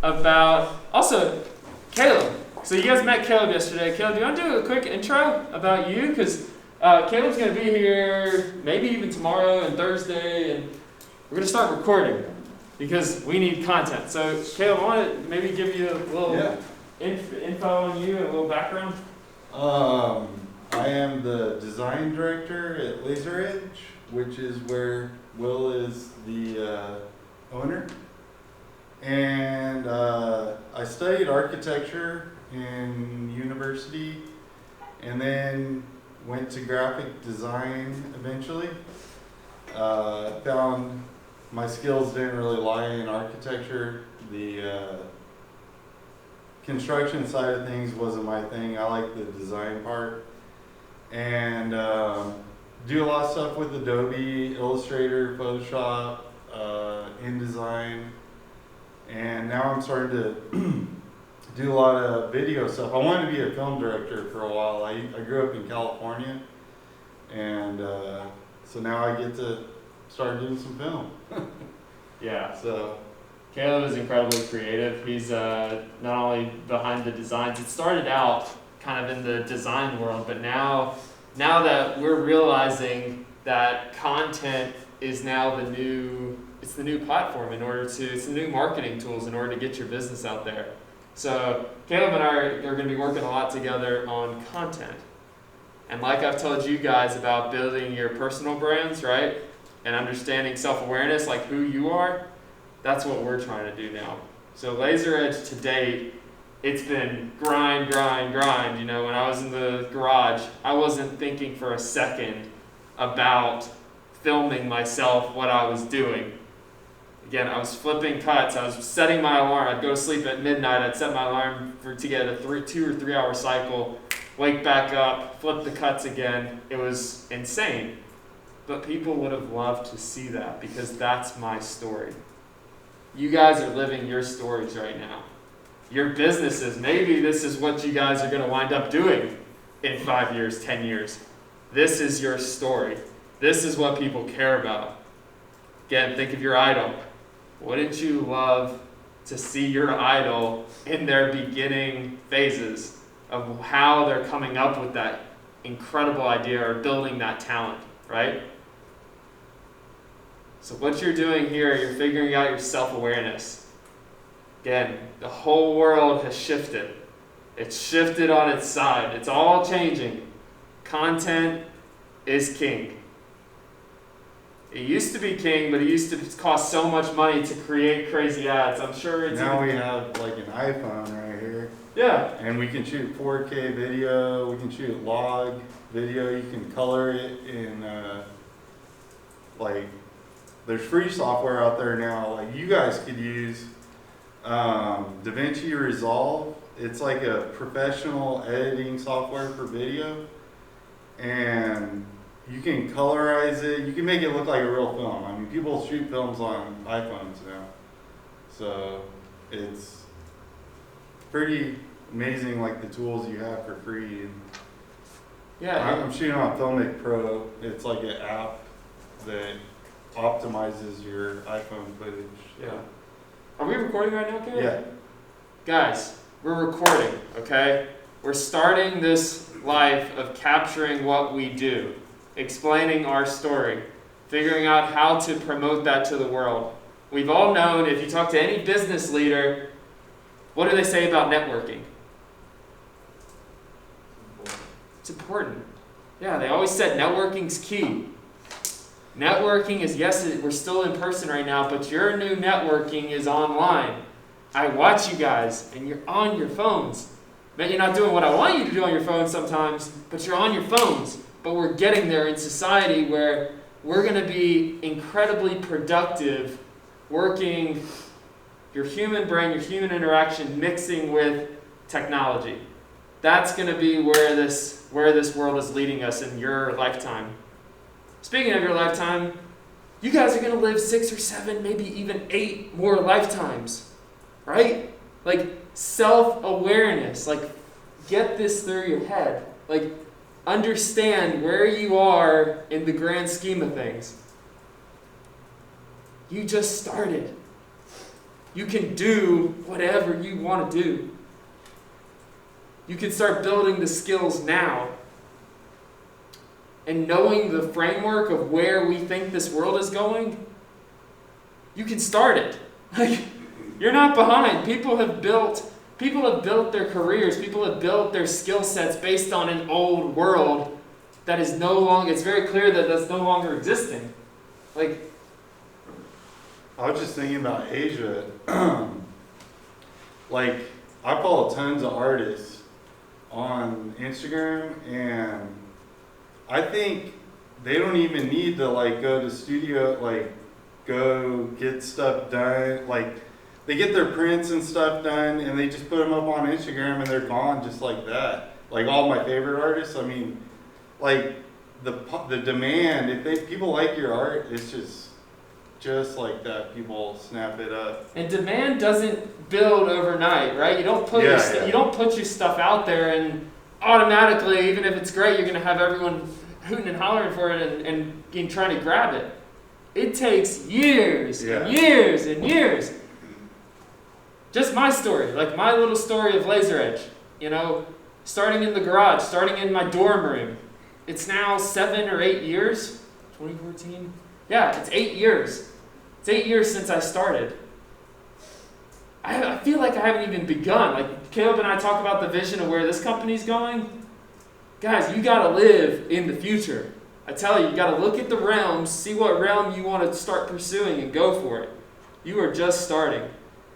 about, also, Caleb. So you guys met Caleb yesterday. Caleb, do you want to do a quick intro about you? Because Caleb's going to be here maybe even tomorrow and Thursday, and we're going to start recording because we need content. So Caleb, I want to maybe give you a little info on you, a little background. I am the design director at YESurry, which is where Will is the owner. And I studied architecture in university and then went to graphic design eventually. Found my skills didn't really lie in architecture. The construction side of things wasn't my thing. I like the design part. And do a lot of stuff with Adobe, Illustrator, Photoshop, InDesign. And now I'm starting to do a lot of video stuff. I wanted to be a film director for a while. I grew up in California. And so now I get to start doing some film. Yeah, so Caleb is incredibly creative. He's not only behind the designs. It started out kind of in the design world, but now that we're realizing that content is now the new platform it's the new marketing tools in order to get your business out there. So Caleb and I are going to be working a lot together on content. And like I've told you guys about building your personal brands, right? And understanding self-awareness, like who you are, that's what we're trying to do now. So Laser Edge to date, it's been grind. You know, when I was in the garage, I wasn't thinking for a second about filming myself, what I was doing. Again, I was flipping cuts. I was setting my alarm. I'd go to sleep at midnight. I'd set my alarm to get a 2 or 3 hour cycle, wake back up, flip the cuts again. It was insane. But people would have loved to see that because that's my story. You guys are living your stories right now. Your businesses, maybe this is what you guys are going to wind up doing in 5 years, 10 years. This is your story. This is what people care about. Again, think of your idol. Wouldn't you love to see your idol in their beginning phases of how they're coming up with that incredible idea or building that talent, right? So what you're doing here, you're figuring out your self-awareness. Again, the whole world has shifted. It's shifted on its side. It's all changing. Content is king. It used to be king, but it used to cost so much money to create crazy ads. I'm sure it's... Now we have like an iPhone right here. Yeah. And we can shoot 4K video. We can shoot log video. You can color it in there's free software out there now. Like you guys could use DaVinci Resolve. It's like a professional editing software for video, and you can colorize it. You can make it look like a real film. I mean, people shoot films on iPhones now, so it's pretty amazing. Like the tools you have for free. And yeah, I'm shooting on Filmic Pro. It's like an app that optimizes your iPhone footage. Yeah. Are we recording right now, Caleb? Yeah. Guys, we're recording, okay? We're starting this life of capturing what we do, explaining our story, figuring out how to promote that to the world. We've all known, if you talk to any business leader, what do they say about networking? It's important. Yeah, they always said networking's key. Networking is, yes, we're still in person right now, but your new networking is online. I watch you guys, and you're on your phones. Maybe you're not doing what I want you to do on your phones sometimes, but you're on your phones. But we're getting there in society where we're going to be incredibly productive working your human brain, your human interaction, mixing with technology. That's going to be where this world is leading us in your lifetime. Speaking of your lifetime, you guys are going to live 6 or 7, maybe even 8 more lifetimes, right? Like self-awareness, like get this through your head. Like understand where you are in the grand scheme of things. You just started. You can do whatever you want to do. You can start building the skills now. And knowing the framework of where we think this world is going, you can start it. Like, you're not behind. People have built their careers, people have built their skill sets based on an old world that is no longer, it's very clear that that's no longer existing. Like, I was just thinking about Asia. Like, I follow tons of artists on Instagram, and I think they don't even need to like go to studio, like go get stuff done. Like, they get their prints and stuff done, and they just put them up on Instagram, and they're gone just like that. Like all my favorite artists, I mean, like the demand. If people like your art, it's just like that. People snap it up. And demand doesn't build overnight, right? You don't put you don't put your stuff out there and automatically, even if it's great, you're going to have everyone hooting and hollering for it and trying to grab it. It takes years and years and years. Just my story, like my little story of YESurry, starting in the garage, starting in my dorm room. It's now 7 or 8 years, 2014. Yeah, it's 8 years. It's 8 years since I started. I feel like I haven't even begun. Like Caleb and I talk about the vision of where this company's going. Guys, you got to live in the future. I tell you got to look at the realms, see what realm you want to start pursuing and go for it. You are just starting.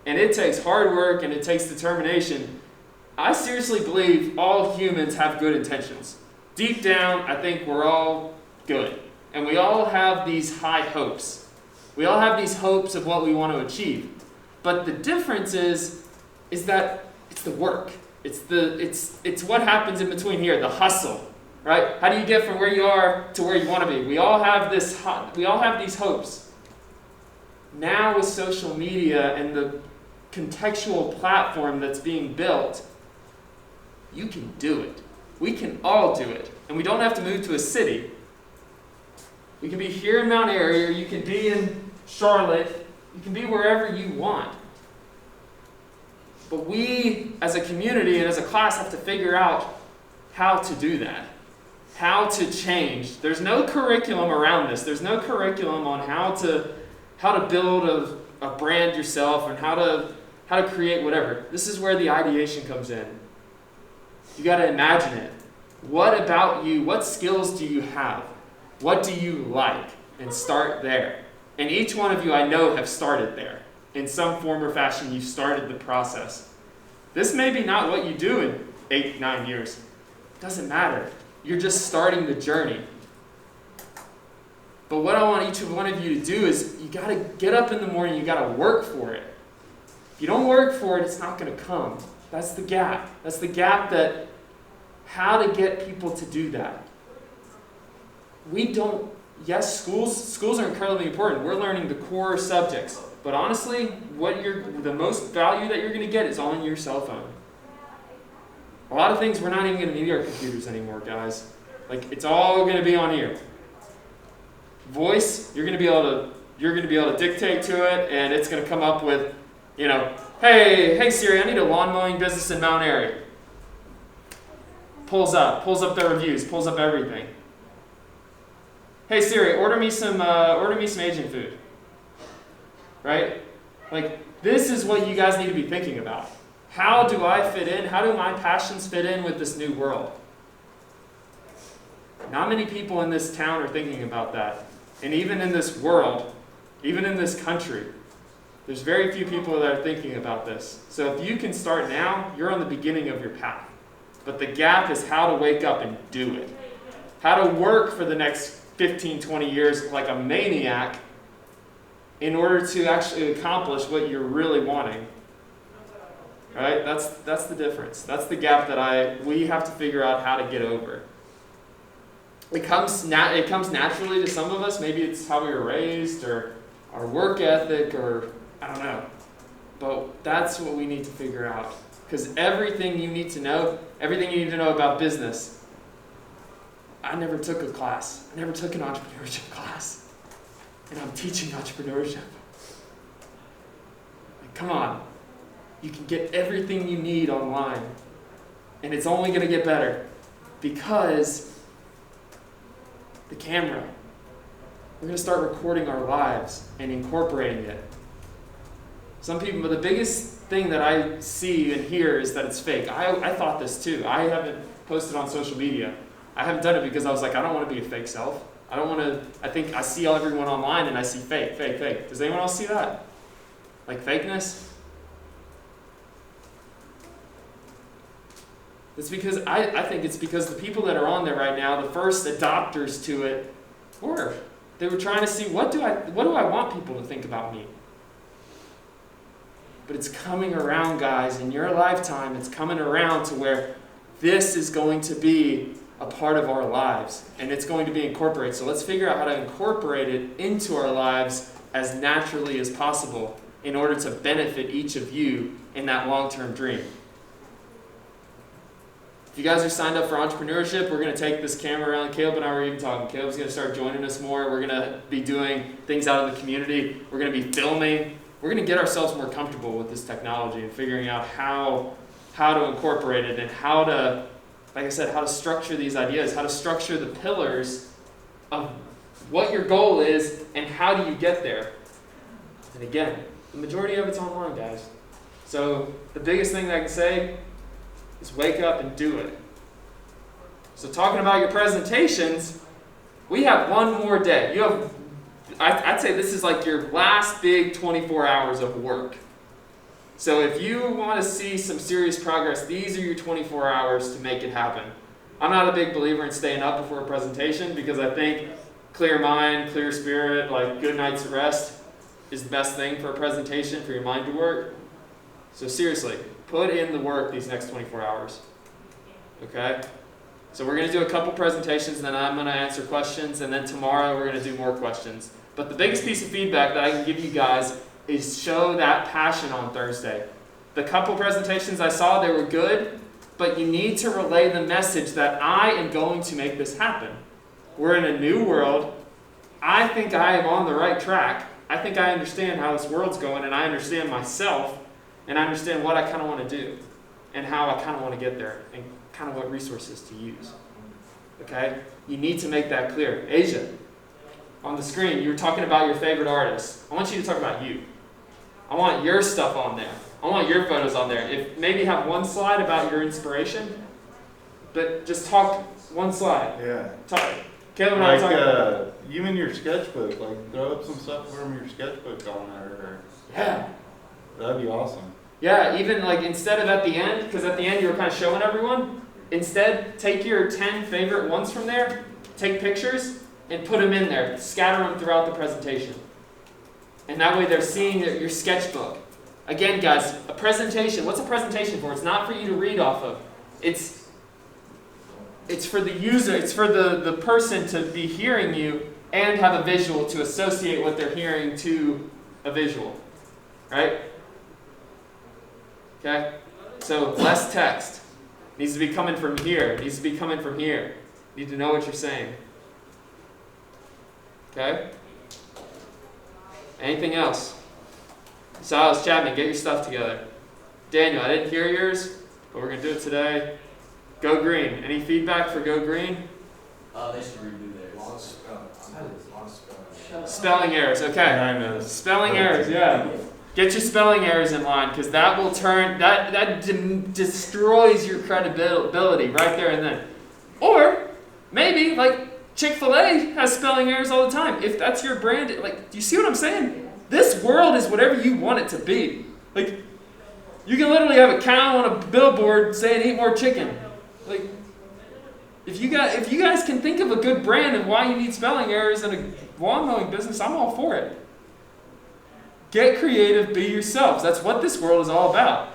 And it takes hard work and it takes determination. I seriously believe all humans have good intentions. Deep down, I think we're all good. And we all have these high hopes. We all have these hopes of what we want to achieve. But the difference is that it's the work. It's what happens in between here, the hustle, right? How do you get from where you are to where you want to be? We all have these hopes. Now with social media and the contextual platform that's being built, you can do it. We can all do it. And we don't have to move to a city. We can be here in Mount Airy, or you can be in Charlotte. You can be wherever you want. But we, as a community and as a class, have to figure out how to do that. How to change. There's no curriculum around this. There's no curriculum on how to build a brand yourself and how to create whatever. This is where the ideation comes in. You got to imagine it. What about you? What skills do you have? What do you like? And start there. And each one of you, I know, have started there. In some form or fashion, you started the process. This may be not what you do in 8, 9 years. It doesn't matter. You're just starting the journey. But what I want each one of you to do is you got to get up in the morning, you got to work for it. If you don't work for it, it's not going to come. That's the gap. That's the gap that how to get people to do that. Yes, schools are incredibly important. We're learning the core subjects. But honestly, the most value that you're going to get is on your cell phone. A lot of things we're not even going to need our computers anymore, guys. Like, it's all going to be on here. Voice, you're going to be able to dictate to it, and it's going to come up with, hey Siri, I need a lawn mowing business in Mount Airy. Pulls up their reviews, pulls up everything. Hey Siri, order me some Asian food. Right? Like, this is what you guys need to be thinking about. How do I fit in? How do my passions fit in with this new world? Not many people in this town are thinking about that. And even in this world, even in this country, there's very few people that are thinking about this. So if you can start now, you're on the beginning of your path. But the gap is how to wake up and do it. How to work for the next 15, 20 years like a maniac in order to actually accomplish what you're really wanting. Right? That's the difference. That's the gap that we have to figure out how to get over. It comes naturally to some of us. Maybe it's how we were raised or our work ethic or I don't know. But that's what we need to figure out. Because everything you need to know about business, I never took a class. I never took an entrepreneurship class. And I'm teaching entrepreneurship. Like, Come on. You can get everything you need online. And it's only going to get better because the camera. We're going to start recording our lives and incorporating it. Some people, but the biggest thing that I see and hear is that it's fake. I thought this too. I haven't posted on social media. I haven't done it because I was like, I don't want to be a fake self. I don't want to, I think I see everyone online and I see fake, fake, fake. Does anyone else see that? Like fakeness? It's because, I think it's because the people that are on there right now, the first adopters to it, they were trying to see, what do I want people to think about me? But it's coming around, guys. In your lifetime, it's coming around to where this is going to be a part of our lives. And it's going to be incorporated. So let's figure out how to incorporate it into our lives as naturally as possible in order to benefit each of you in that long-term dream. If you guys are signed up for entrepreneurship, we're going to take this camera around. Caleb and I were even talking. Caleb's going to start joining us more. We're going to be doing things out in the community. We're going to be filming. We're going to get ourselves more comfortable with this technology and figuring out how to incorporate it and how to, like I said, how to structure these ideas, how to structure the pillars of what your goal is and how do you get there. And again, the majority of it's online, guys. So the biggest thing that I can say is wake up and do it. So talking about your presentations, we have one more day. I'd say this is like your last big 24 hours of work. So if you want to see some serious progress, these are your 24 hours to make it happen. I'm not a big believer in staying up before a presentation because I think clear mind, clear spirit, like good night's rest is the best thing for a presentation, for your mind to work. So seriously, put in the work these next 24 hours. Okay? So we're going to do a couple presentations, then I'm going to answer questions, and then tomorrow we're going to do more questions. But the biggest piece of feedback that I can give you guys is show that passion on Thursday. The couple presentations I saw, they were good, but you need to relay the message that I am going to make this happen. We're in a new world. I think I am on the right track. I think I understand how this world's going, and I understand myself, and I understand what I kind of want to do, and how I kind of want to get there, and kind of what resources to use. Okay? You need to make that clear. Asia, on the screen, you were talking about your favorite artists. I want you to talk about you. I want your stuff on there. I want your photos on there. If maybe have one slide about your inspiration, but just talk one slide. Yeah. Talk. Caleb and I Like, talking. even your sketchbook, like throw up some stuff from your sketchbook on there. Yeah. That'd be awesome. Yeah, even like instead of at the end, because at the end you were kind of showing everyone, instead take your 10 favorite ones from there, take pictures, and put them in there. Scatter them throughout the presentation. And that way they're seeing your sketchbook. Again, guys, a presentation, what's a presentation for? It's not for you to read off of. It's for the user, it's for the person to be hearing you and have a visual to associate what they're hearing to a visual. Right? Okay? So less text. Needs to be coming from here. Needs to be coming from here. You need to know what you're saying. Okay? Anything else? Silas Chapman, get your stuff together. Daniel, I didn't hear yours, but we're going to do it today. Go Green. Any feedback for Go Green? They should redo theirs. Spelling errors, okay. I know. Spelling errors, yeah. Get your spelling errors in line, because that will turn, that destroys your credibility right there and then. Or, maybe, like, Chick-fil-A has spelling errors all the time. If that's your brand, like, do you see what I'm saying? This world is whatever you want it to be. Like, you can literally have a cow on a billboard saying, eat more chicken. Like, if you guys can think of a good brand and why you need spelling errors in a lawn mowing business, I'm all for it. Get creative, be yourselves. That's what this world is all about.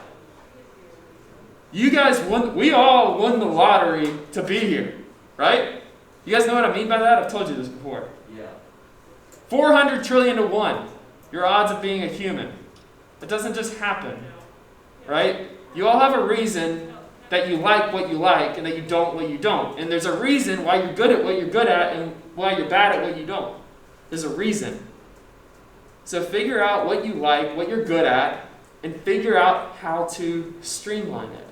You guys we all won the lottery to be here, right? You guys know what I mean by that? I've told you this before. Yeah. 400 trillion to 1. Your odds of being a human. It doesn't just happen, right? You all have a reason that you like what you like and that you don't what you don't. And there's a reason why you're good at what you're good at and why you're bad at what you don't. There's a reason. So figure out what you like, what you're good at, and figure out how to streamline it.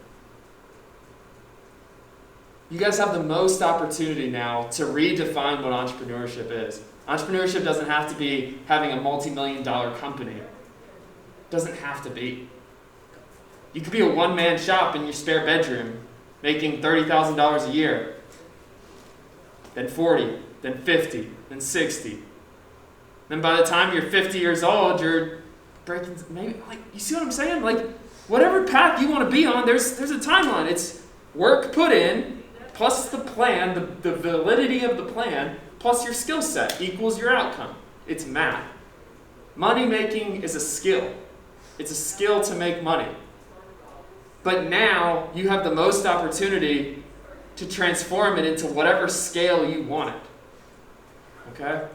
You guys have the most opportunity now to redefine what entrepreneurship is. Entrepreneurship doesn't have to be having a multi-million-dollar company. It doesn't have to be. You could be a one-man shop in your spare bedroom, making $30,000 a year, then 40, then 50, then 60. Then by the time you're 50 years old, you're breaking, maybe, like, you see what I'm saying? Like, whatever path you want to be on, there's a timeline. It's work put in, plus the plan, the validity of the plan, plus your skill set equals your outcome. It's math. Money making is a skill. It's a skill to make money. But now you have the most opportunity to transform it into whatever scale you want it. Okay?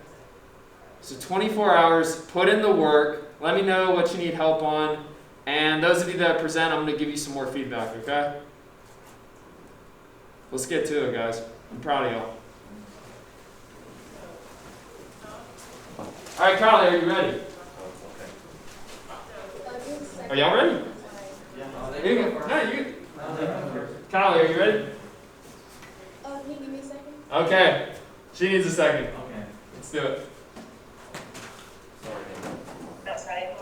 So 24 hours, put in the work, let me know what you need help on, and those of you that present, I'm going to give you some more feedback, okay? Let's get to it, guys. I'm proud of y'all. All right, Carly, are you ready? Are y'all ready? Kylie, are you ready? Can you give me a second? Okay. She needs a second. Okay. Let's do it. Sorry. That's right.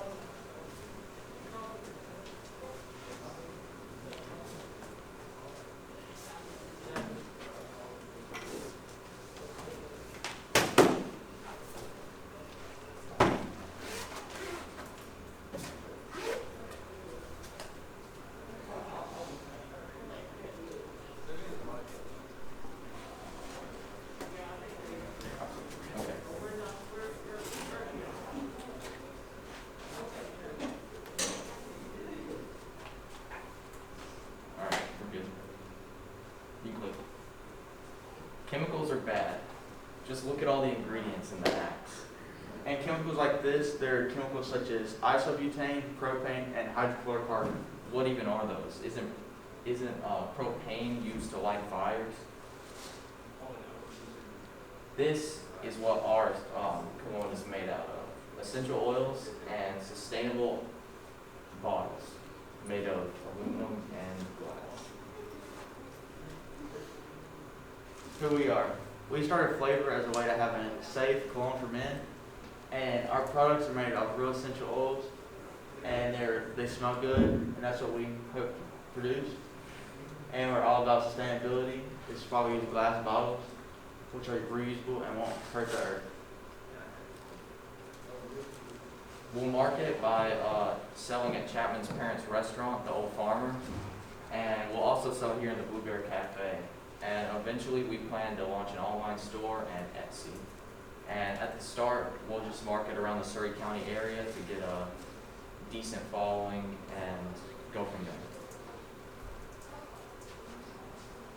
Alright, we're good. You click. Chemicals are bad. Just look at all the ingredients in the acts. And chemicals like this, they're chemicals such as isobutane, propane, and hydrofluorocarbon. What even are those? Isn't propane used to light fires? This is what our cologne is made out of. Essential oils and sustainable bottles made of aluminum and glass. Who we are. We started Flavor as a way to have a safe cologne for men, and our products are made of real essential oils, and they smell good, and that's what we hope to produce. And we're all about sustainability. This is why we use glass bottles, which are reusable and won't hurt the earth. We'll market it by selling at Chapman's parents' restaurant, the Old Farmer, and we'll also sell here in the Blueberry Cafe. And eventually we plan to launch an online store and Etsy. And at the start, we'll just market around the Surry County area to get a decent following and go from there.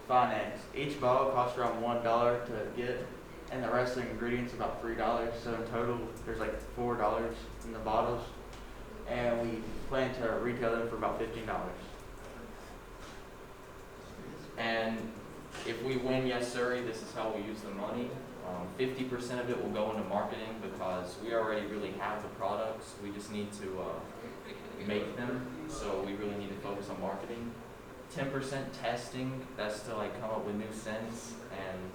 Finance. Each bottle costs around $1 to get, and the rest of the ingredients about $3. So in total, there's like $4 in the bottles, and we plan to retail them for about $15. And if we win YESurry, this is how we use the money. 50% of it will go into marketing because we already really have the products. We just need to make them, so we really need to focus on marketing. 10% testing, that's to like come up with new scents and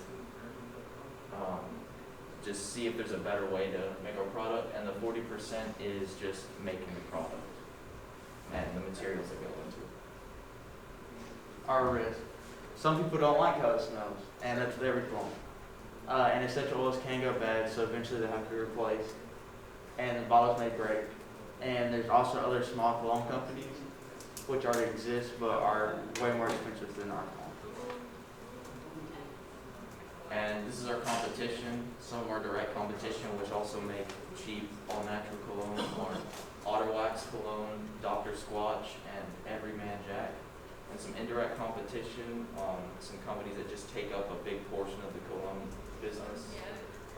just see if there's a better way to make our product. And the 40% is just making the product and the materials that go into it. Our risk. Some people don't like how it smells, and that's their fault. And essential oils can go bad, so eventually they have to be replaced. And the bottles may break. And there's also other small cologne companies which already exist but are way more expensive than our cologne. And this is our competition, some of our direct competition, which also make cheap all-natural cologne, or Otterwax cologne, Dr. Squatch, and Everyman Jack. And some indirect competition, some companies that just take up a big portion of the cologne business,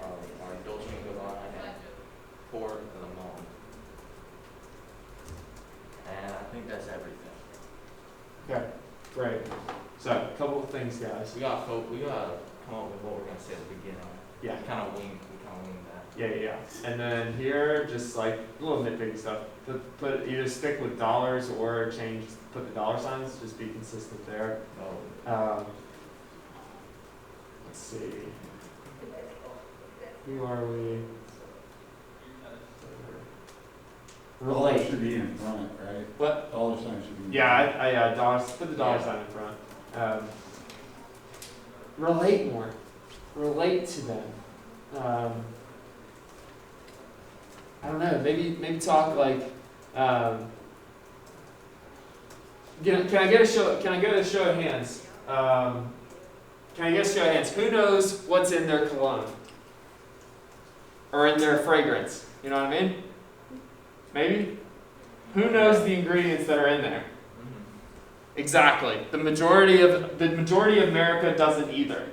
are Dolce & Gabbana and Port of the Monde. And I think that's everything. Okay, great. So, a couple of things, guys. We gotta come up with what we're gonna say at the beginning. Yeah. We kind of winged that. Yeah. And then here, just like little nitpicky stuff. Put either stick with dollars or change. Put the dollar signs. Just be consistent there. Let's see. Who are we? Dollar Relate. should be in front, right? What? Dollar sign should be in Yeah, front. yeah. Dollars. Put the dollar sign in front. Relate more. Relate to them. I don't know. Maybe talk like. Can I get a show? Can I get a show of hands? Can I get a show of hands? Who knows what's in their cologne or in their fragrance? You know what I mean? Maybe. Who knows the ingredients that are in there? Exactly. The majority of America doesn't either,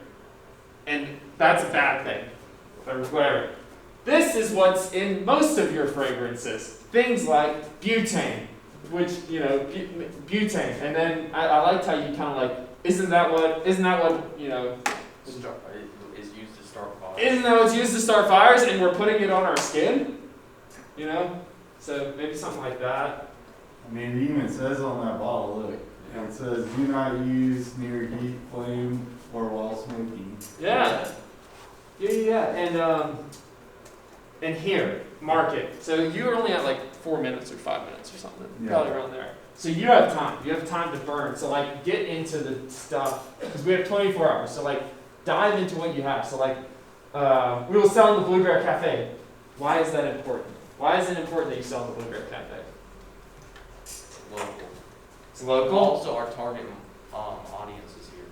and that's a bad thing. Or whatever. This is what's in most of your fragrances. Things like butane, which butane, and then I liked how you kind of like, isn't that what Is used to start fires. Isn't that what's used to start fires, and we're putting it on our skin? So maybe something like that. I mean, it even says on that bottle, look, it says, do not use near heat, flame, or while smoking. Yeah. And here, mark it. So you're only at like 4 minutes or 5 minutes or something, probably around there. So you have time. You have time to burn. So like, get into the stuff because we have 24 hours. So like, dive into what you have. So like, we will sell in the Blueberry Cafe. Why is that important? Why is it important that you sell in the Blueberry Cafe? Local. It's local. Also, our target audience is here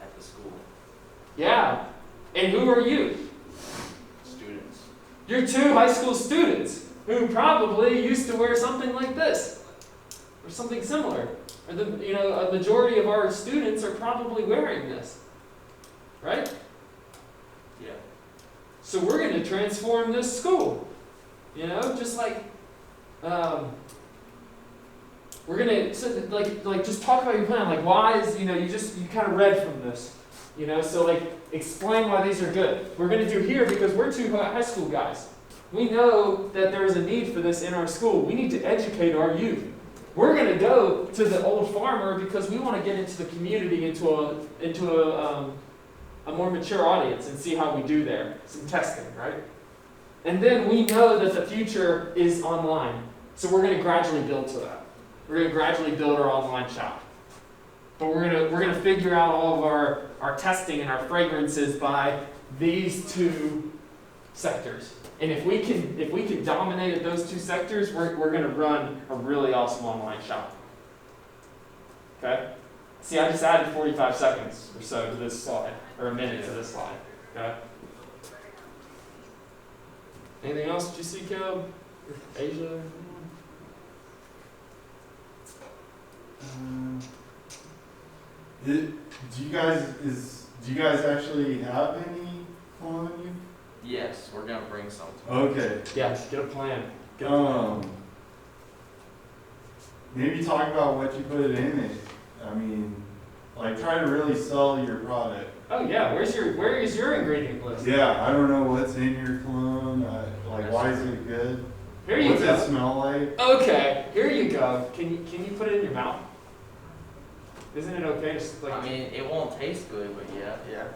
at the school. Yeah. And who are you? Students. You're 2 high school students who probably used to wear something like this or something similar. Or a majority of our students are probably wearing this, right? Yeah. So we're going to transform this school. Just like we're going to just talk about your plan. Like why is you kind of read from this. So like explain why these are good. We're going to do here because we're 2 high school guys. We know that there is a need for this in our school. We need to educate our youth. We're going to go to the old farmer because we want to get into the community, into a more mature audience and see how we do there. Some testing, right? And then we know that the future is online. So we're going to gradually build to that. We're going to gradually build our online shop. But we're gonna figure out all of our testing and our fragrances by these 2 sectors. And if we can dominate at those 2 sectors, we're gonna run a really awesome online shop. Okay? See, I just added 45 seconds or so to this slide, or a minute to this slide. Okay? Anything else that you see, Caleb? Asia? Do you guys actually have any on you? Yes, we're gonna bring some. Okay. Yeah, get a plan. Maybe talk about what you put in it. I mean, like try to really sell your product. Oh yeah, where is your ingredient list? Yeah, I don't know what's in your cologne. Why is it good? Here you What's go. it smell like? Okay, here you go. Can you put it in your mouth? Isn't it okay? Just like I mean, it won't taste good, but yeah. Yeah.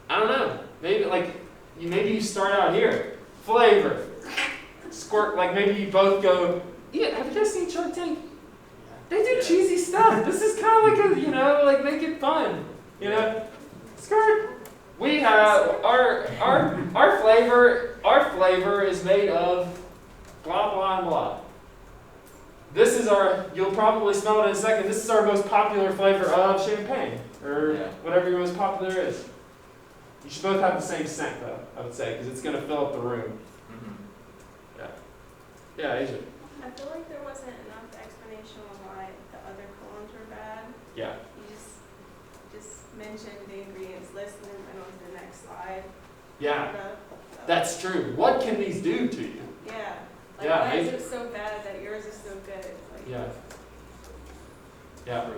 I don't know. Maybe you start out here. Flavor. Squirt. Like maybe you both go. Yeah. Have you guys seen Shark Tank? They do cheesy stuff. This is kind of like make it fun. Skirt. We have our flavor. Our flavor is made of blah blah and blah. This is you'll probably smell it in a second, this is our most popular flavor of champagne, or whatever your most popular is. You should both have the same scent, though, I would say, because it's going to fill up the room. Mm-hmm. Yeah, Asia. I feel like there wasn't enough explanation on why the other colognes were bad. Yeah. You just mentioned the ingredients list and then went on to the next slide. Yeah, that's true. What can these do to you? Yeah. Yeah, why is it so bad that yours is so good? Yeah. Yeah.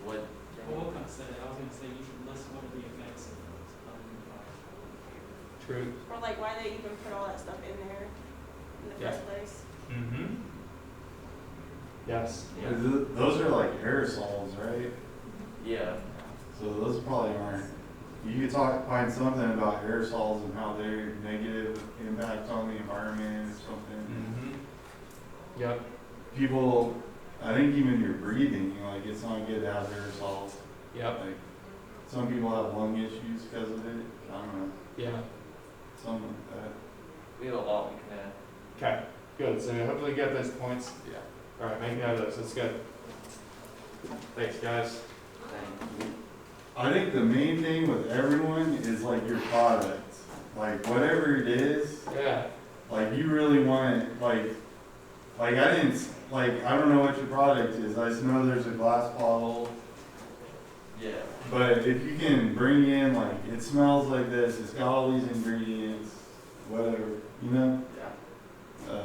What? Well, what kind of say? I was going to say you should list what are the effects of True. Or like why they even put all that stuff in there in the Yeah. first place. Mm-hmm. Yes. Yeah. Those are like aerosols, right? Yeah. So those probably aren't. You could find something about aerosols and how they're negative impact on the environment or something. Mm-hmm. Yep. People, I think even your breathing, like it's not good to have aerosols. Yep. Like some people have lung issues because of it. I don't know, Yeah. something like that. We have a lot we can add. Okay. Good. So hopefully get those points. Yeah. All right. Make note of those. That's good. Thanks, guys. I think the main thing with everyone is like your product. Like whatever it is, Yeah. like you really want it, I didn't, I don't know what your product is. I just know there's a glass bottle. Yeah. But if you can bring in, like, it smells like this, it's got all these ingredients, whatever, you know? Yeah.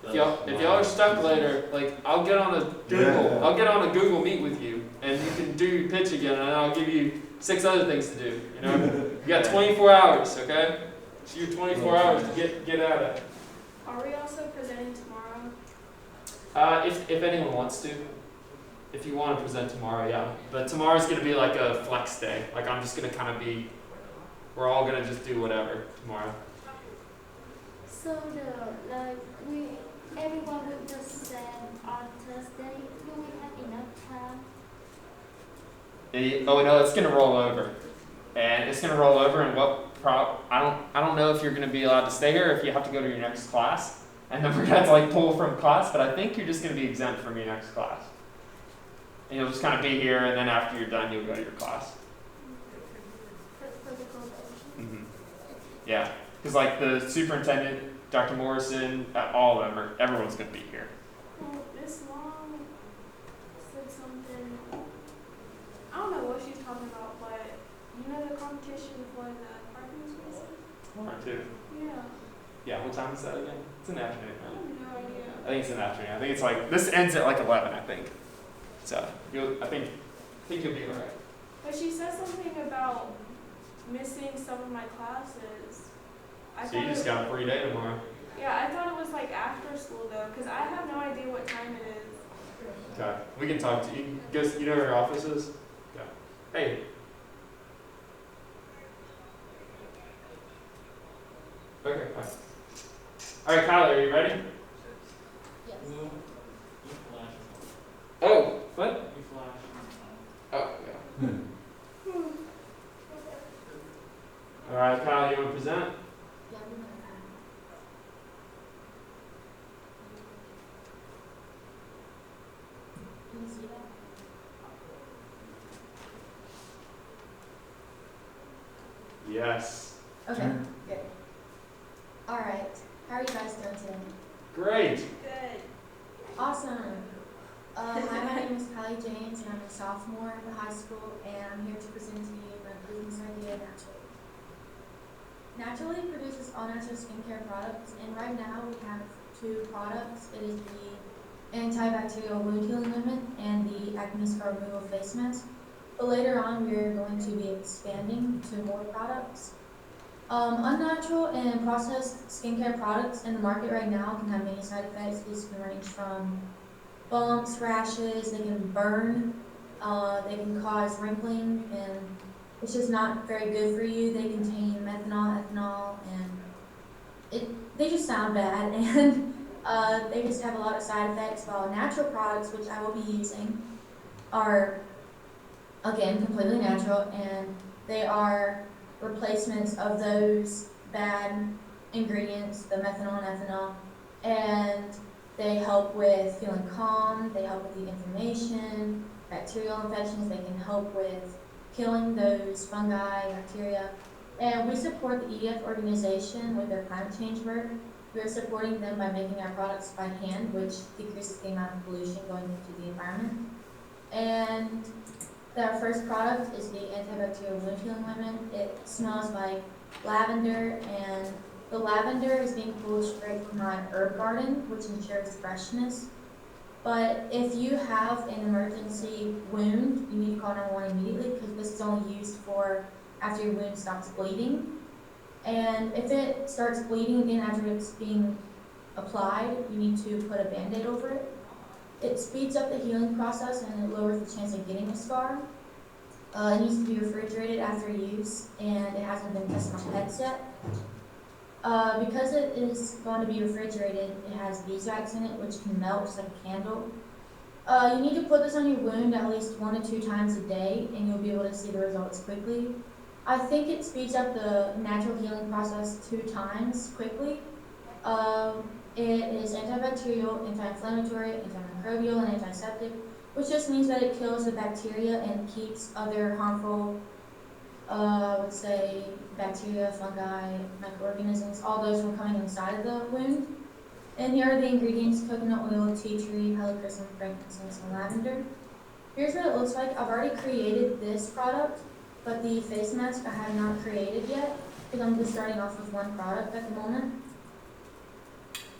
But If y'all are stuck later, like I'll get on a Google, Yeah. I'll get on a Google Meet with you, and you can do your pitch again, and I'll give you 6 other things to do. You know, you got 24 hours, okay? It's your 24 hours to get at it. Are we also presenting tomorrow? If anyone wants to, if you want to present tomorrow, yeah. But tomorrow's gonna be like a flex day. Like I'm just gonna kind of be, we're all gonna just do whatever tomorrow. So everyone will just send on Thursday. Do we have enough time? Oh no, it's gonna roll over, and it's gonna roll over. And I don't know if you're gonna be allowed to stay here, or if you have to go to your next class, and then we're gonna have to like pull from class. But I think you're just gonna be exempt from your next class, and you'll just kind of be here, and then after you're done, you'll go to your class. For the graduation? Mm-hmm. Yeah, because like the superintendent, Dr. Morrison, all of them, everyone's gonna be here. Well, Miss Long said something. I don't know what she's talking about, but you know the competition for the parking spaces? 1 or 2. Yeah. Yeah, what time is that again? It's in the afternoon, I right? have no idea. I think it's in the afternoon. I think it's like this ends at like 11, I think. So I think you'll be alright. But she said something about missing some of my classes. So you just got a free day tomorrow. Yeah, I thought it was like after school though, because I have no idea what time it is. Okay, we can talk to you. Guess you know where your office is? Yeah. Hey. Okay, fine. All right, Kyler, are you ready? Yes. Oh, what? Oh, yeah. All right, Kyle, you want to present? Yeah, we know that. Can you see that? Yes. Okay, good. All right, how are you guys doing today? Great. Good. Awesome. Hi, my name is Kylie James, and I'm a sophomore at the high school, and I'm here to present to you my business idea, Naturally. Naturally produces all natural skincare products, and right now we have 2 products. It is the antibacterial wound healing ointment and the acne scar removal face mask. But later on, we're going to be expanding to more products. Unnatural and processed skincare products in the market right now can have many side effects. These can range from bumps, rashes, they can burn, they can cause wrinkling, and it's just not very good for you. They contain methanol, ethanol, and they just sound bad, and they just have a lot of side effects. While natural products, which I will be using, are again completely natural, and they are replacements of those bad ingredients, the methanol and ethanol, and they help with feeling calm, they help with the inflammation, bacterial infections, they can help with killing those fungi, bacteria. And we support the EF organization with their climate change work. We are supporting them by making our products by hand, which decreases the amount of pollution going into the environment. And our first product is the antibacterial wound healing ointment. It smells like lavender, and the lavender is being pulled straight from my herb garden, which ensures freshness. But if you have an emergency wound, you need to call 911 immediately, because this is only used for after your wound stops bleeding. And if it starts bleeding again after it's being applied, you need to put a Band-Aid over it. It speeds up the healing process and it lowers the chance of getting a scar. It needs to be refrigerated after use, and it hasn't been tested on pets yet. Because it is going to be refrigerated, it has beeswax in it, which can melt just like a candle. You need to put this on your wound at least 1 to 2 times a day, and you'll be able to see the results quickly. I think it speeds up the natural healing process 2 times quickly. It is antibacterial, anti-inflammatory, antimicrobial, and antiseptic, which just means that it kills the bacteria and keeps other harmful, let's say, bacteria, fungi, microorganisms, all those from coming inside of the wound. And here are the ingredients: coconut oil, tea tree, helichrysum, frankincense, and lavender. Here's what it looks like. I've already created this product, but the face mask I have not created yet, because I'm just starting off with one product at the moment.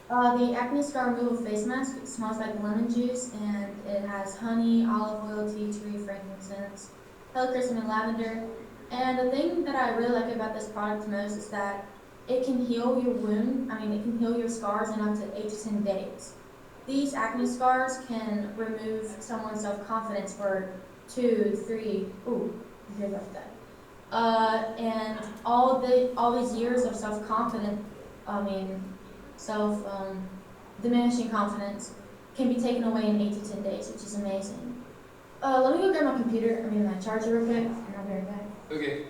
The acne scar removal face mask, it smells like lemon juice, and it has honey, olive oil, tea tree, frankincense, helichrysum, and lavender. And the thing that I really like about this product most is that it can heal your wound. It can heal your scars in up to 8 to 10 days. These acne scars can remove someone's self-confidence for 2, 3, ooh, I hear about that. And all these years of diminishing confidence can be taken away in 8 to 10 days, which is amazing. Let me go grab my charger real quick, and I'll be right back. Okay.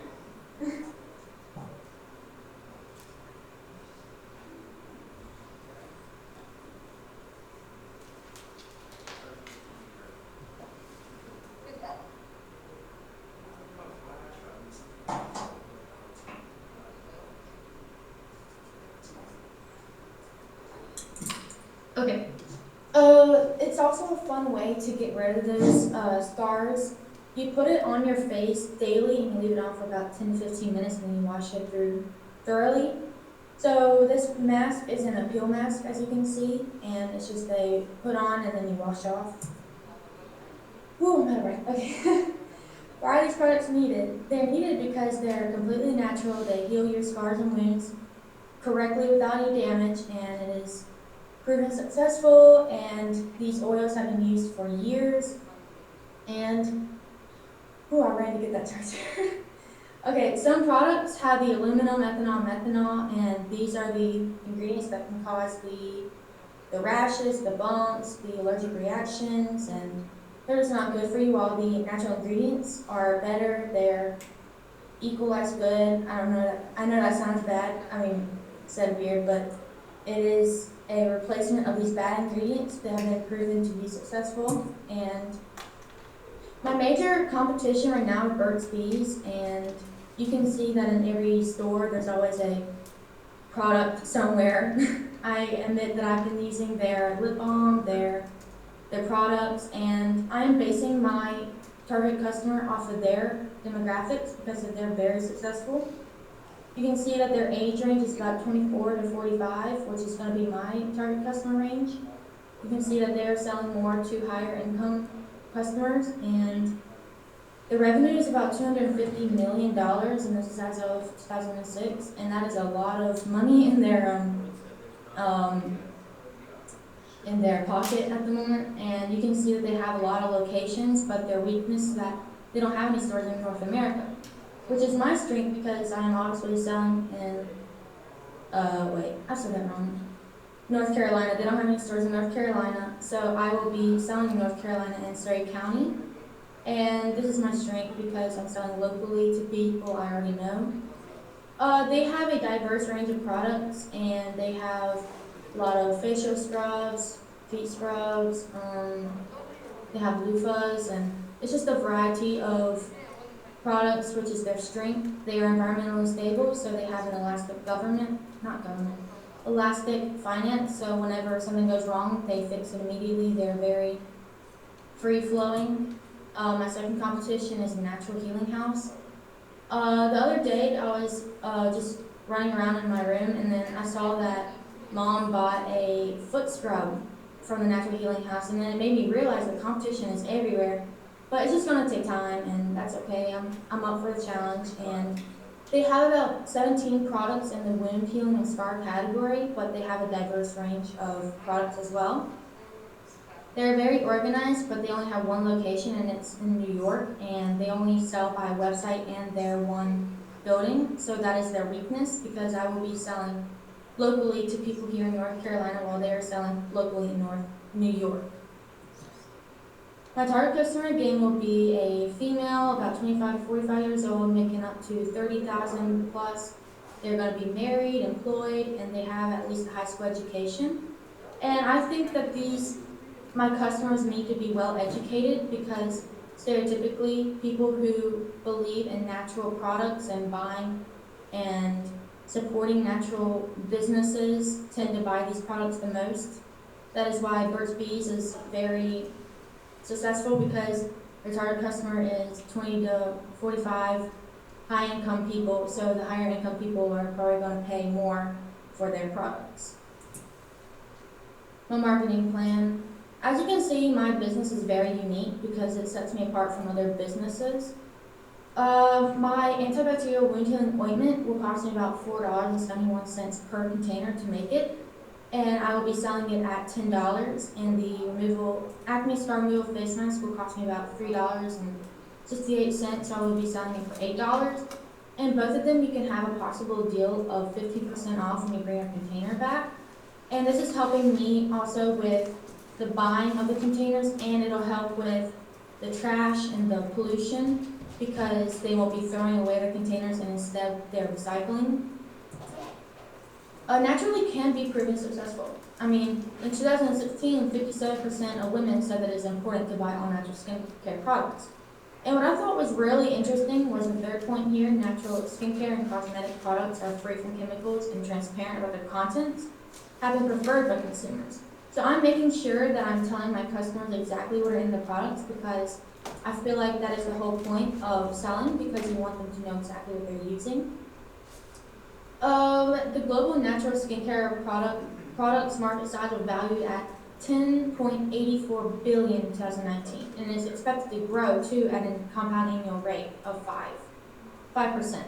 Okay. It's also a fun way to get rid of those scars. You put it on your face daily and you leave it on for about 10 to 15 minutes and then you wash it through thoroughly. So this mask is an appeal mask, as you can see, and it's just they put on and then you wash off. Whew, I'm out of breath. Okay. Why are these products needed? They're needed because they're completely natural. They heal your scars and wounds correctly without any damage, and it is proven successful, and these oils have been used for years. And I ran to get that charger. Okay, some products have the aluminum, ethanol, methanol, and these are the ingredients that can cause the rashes, the bumps, the allergic reactions, and they're just not good for you. While the natural ingredients are better, they're equal as good. I know that sounds bad. Said weird, but it is a replacement of these bad ingredients that have been proven to be successful. And my major competition right now is Burt's Bees, and you can see that in every store there's always a product somewhere. I admit that I've been using their lip balm, their products, and I am basing my target customer off of their demographics because they're very successful. You can see that their age range is about 24 to 45, which is going to be my target customer range. You can see that they're selling more to higher income customers, and the revenue is about $250 million, and this is as of 2006, and that is a lot of money in their pocket at the moment. And you can see that they have a lot of locations, but their weakness is that they don't have any stores in North America, which is my strength because I am obviously selling in, I said that wrong. North Carolina. They don't have any stores in North Carolina, so I will be selling in North Carolina and Surry County. And this is my strength because I'm selling locally to people I already know. They have a diverse range of products, and they have a lot of facial scrubs, feet scrubs, they have loofahs, and it's just a variety of products, which is their strength. They are environmentally stable, so they have an elastic finance, so whenever something goes wrong, they fix it immediately. They're very free-flowing. My second competition is Natural Healing House. The other day, I was just running around in my room, and then I saw that Mom bought a foot scrub from the Natural Healing House, and then it made me realize that competition is everywhere. But it's just gonna take time, and that's okay. I'm up for the challenge, and They have about 17 products in the wound healing and scar category, but they have a diverse range of products as well. They're very organized, but they only have one location, and it's in New York, and they only sell by website and their one building, so that is their weakness, because I will be selling locally to people here in North Carolina while they are selling locally in New York. My target customer again will be a female, about 25 to 45 years old, making up to $30,000 plus. They're going to be married, employed, and they have at least a high school education. And I think that my customers need to be well educated, because stereotypically people who believe in natural products and buying and supporting natural businesses tend to buy these products the most. That is why Burt's Bees is very successful, because their target customer is 20 to 45 high-income people, so the higher income people are probably going to pay more for their products. My marketing plan. As you can see, my business is very unique because it sets me apart from other businesses. My antibacterial wound healing ointment will cost me about $4.71 per container to make it, and I will be selling it at $10. And the acne scar removal face mask will cost me about $3.68, so I will be selling it for $8. And both of them you can have a possible deal of 15% off when you bring a container back. And this is helping me also with the buying of the containers, and it'll help with the trash and the pollution, because they won't be throwing away their containers and instead they're recycling. Naturally can be proven successful. I mean, in 2016, 57% of women said that it's important to buy all natural skincare products. And what I thought was really interesting was the third point here: natural skincare and cosmetic products are free from chemicals and transparent about their contents, have been preferred by consumers. So I'm making sure that I'm telling my customers exactly what are in the products, because I feel like that is the whole point of selling, because you want them to know exactly what they're using. The global natural skincare products market size was valued at $10.84 billion in 2019, and is expected to grow too at a compound annual rate of 5%.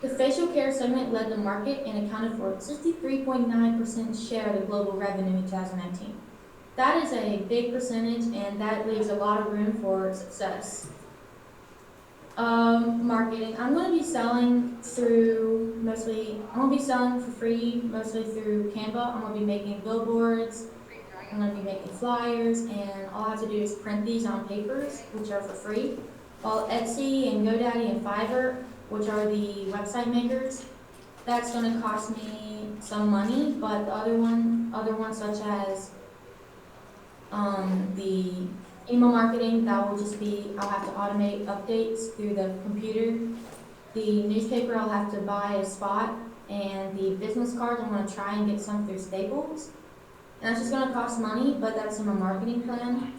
The facial care segment led the market and accounted for 63.9% share of the global revenue in 2019. That is a big percentage, and that leaves a lot of room for success. Marketing. I'm going to be selling for free, mostly through Canva. I'm going to be making billboards, I'm going to be making flyers, and all I have to do is print these on papers, which are for free. While Etsy and GoDaddy and Fiverr, which are the website makers, that's going to cost me some money, but the other ones such as the email marketing, that will just be, I'll have to automate updates through the computer. The newspaper, I'll have to buy a spot, and the business cards, I'm going to try and get some through Staples. And that's just going to cost money, but that's in my marketing plan.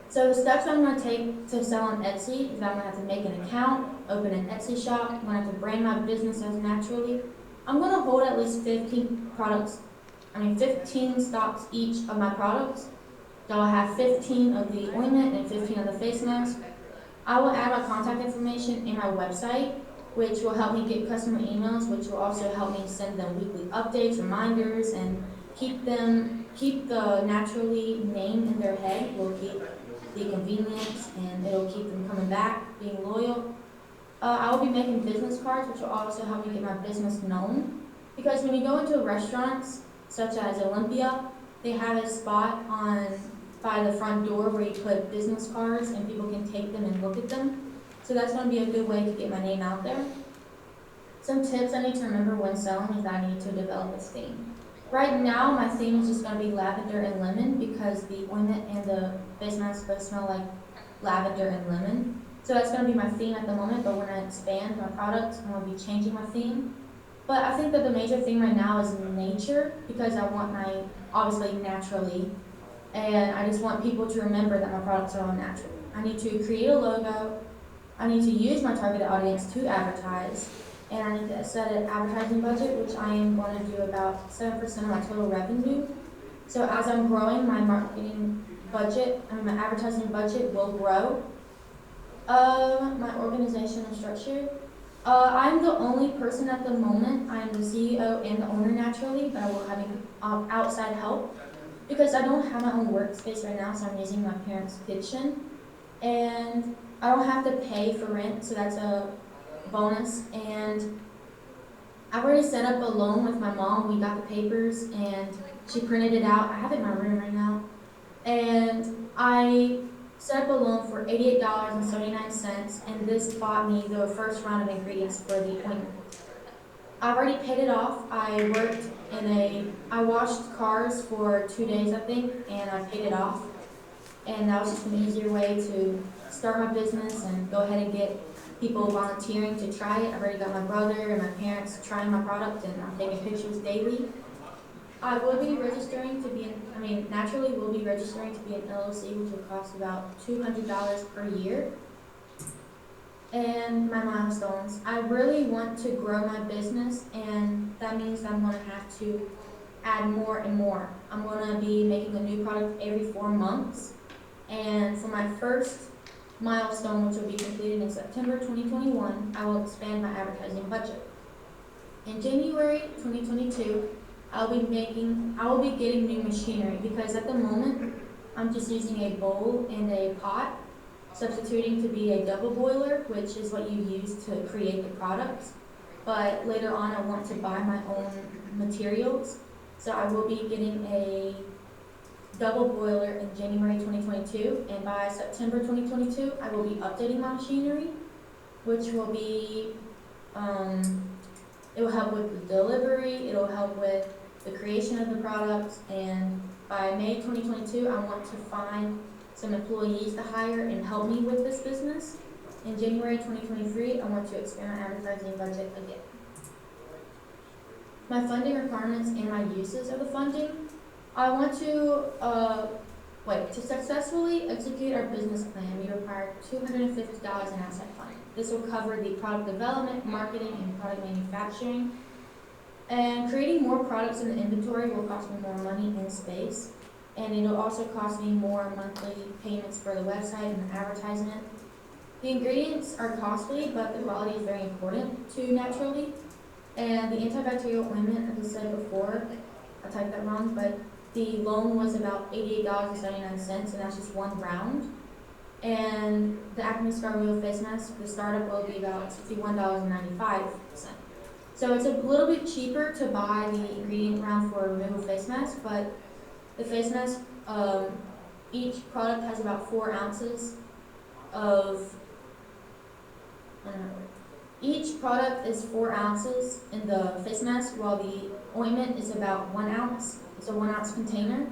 So the steps I'm going to take to sell on Etsy is I'm going to have to make an account, open an Etsy shop, I'm going to have to brand my business as Naturally. I'm going to hold at least 15 stocks each of my products. So I'll have 15 of the ointment and 15 of the face mask. I will add my contact information in my website, which will help me get customer emails, which will also help me send them weekly updates, reminders, and keep the Naturally name in their head. Will keep the convenience, and it'll keep them coming back, being loyal. I will be making business cards, which will also help me get my business known. Because when you go into restaurants, such as Olympia, they have a spot by the front door where you put business cards and people can take them and look at them. So that's going to be a good way to get my name out there. Some tips I need to remember when selling is that I need to develop a theme. Right now, my theme is just going to be lavender and lemon, because the ointment and the face mask both smell like lavender and lemon. So that's going to be my theme at the moment, but when I expand my products, I'm going to be changing my theme. But I think that the major thing right now is nature, because I want obviously Naturally, and I just want people to remember that my products are all natural. I need to create a logo, I need to use my targeted audience to advertise, and I need to set an advertising budget, which I am going to do about 7% of my total revenue. So as I'm growing, my marketing budget, my advertising budget will grow. My organizational structure. I'm the only person at the moment. I'm the CEO and the owner naturally, but I will have outside help because I don't have my own workspace right now, so I'm using my parents' kitchen. And I don't have to pay for rent, so that's a bonus. And I've already set up a loan with my mom. We got the papers and she printed it out. I have it in my room right now. And I set up a loan for $88.79, and this bought me the first round of ingredients for the ointment. I've already paid it off. I washed cars for 2 days, I think, and I paid it off. And that was just an easier way to start my business and go ahead and get people volunteering to try it. I've already got my brother and my parents trying my product, and I'm taking pictures daily. I will be registering to be naturally will be registering to be an LLC, which will cost about $200 per year. And my milestones. I really want to grow my business, and that means I'm going to have to add more and more. I'm going to be making a new product every 4 months. And for my first milestone, which will be completed in September 2021, I will expand my advertising budget. In January 2022, I will be getting new machinery because at the moment, I'm just using a bowl and a pot, substituting to be a double boiler, which is what you use to create the products. But later on, I want to buy my own materials. So I will be getting a double boiler in January 2022, and by September 2022, I will be updating my machinery, which will be, it will help with the delivery, it'll help with the creation of the products, and by May 2022, I want to find some employees to hire and help me with this business. In January 2023, I want to expand my advertising budget again. My funding requirements and my uses of the funding. I want to successfully execute our business plan, we require $250 in outside funding. This will cover the product development, marketing, and product manufacturing. And creating more products in the inventory will cost me more money and space. And it'll also cost me more monthly payments for the website and the advertisement. The ingredients are costly, but the quality is very important to Naturally. And the antibacterial ointment, as I said before, I typed that wrong, but the loan was about $88.79, and that's just 1 round. And the acne scar removal face mask, the startup will be about $61.95. So it's a little bit cheaper to buy the ingredient round for a removal face mask, but the face mask, each product has about 4 ounces of, each product is 4 ounces in the face mask, while the ointment is about 1 ounce. It's a 1 ounce container.